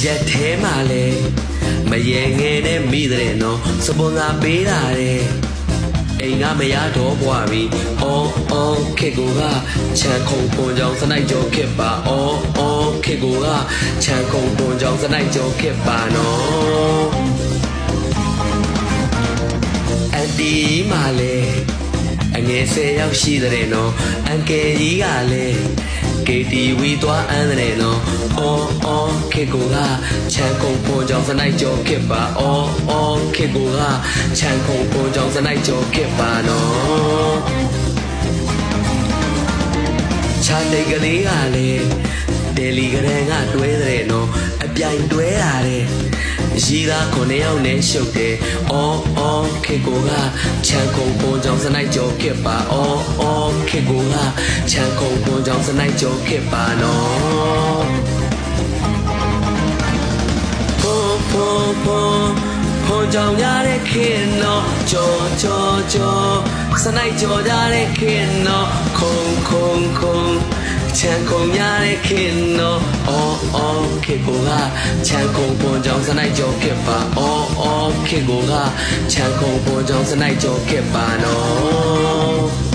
ရက်ထဲမှာလဲမရေငယ်နဲ့မိတဲ့နော်စပွန်ဆာပေးတာတဲ့အိမ်ကမရတော့ဘွားပြီအော်အော်ခေကိုကချန်ခုံပွန်ကြောင်စနိုက်ကြောခက်ပါအော်အော်ခေကိုကချန်ခုံပွန်ကြောင်စနိုက်ကြောခက်ပါနော်အန်တီမာလဲအငယ်10ယောက်ရှိတဲ့နော်အန်ကယ်ကြီးကလည်း KTV သွားအန်းတဲ့နော်အော်အော်ခေကိုကချန်ခုံပွန်ကြောင်စနိုက်ကြောခက်ပါအော်အော်ခေကိုကချန်ခုံပွန်ကြောင်စနိုက်ကြောခက်ပါနော်ချာတိတ်ကလေးကလည်းတယ်လီဂရမ်ကတွဲတဲ့နော်အပြိုင်တွဲတာတဲ့ရီသာ9ယောက်နဲ့ရှုပ်တယ်အော်အော်ခေကိုကချန်ခုံပွန်ကြောင်စနိုက်ကြောခက်ပါအော်အော်ခေကိုကချန်ခုံပွန်ကြောင်စနိုက်ကြောခက်ပါနော်ဖွန်ကြောင်ရတဲ့ခင်နော်ကြော်ကြော်ကြော်စနိုက်ကြော်ကြတဲ့ခင်နော်ခုံခုံခုံချန်ခုံရတဲ့ခင်နော်အော်အော်ခေကိုကချန်ခုံပွန်ကြောင်စနိုက်ကြော်ခက်ပါအော်အော်ခေကိုကချန်ခုံပွန်ကြောင်စနိုက်ကြော်ခက်ပါနော်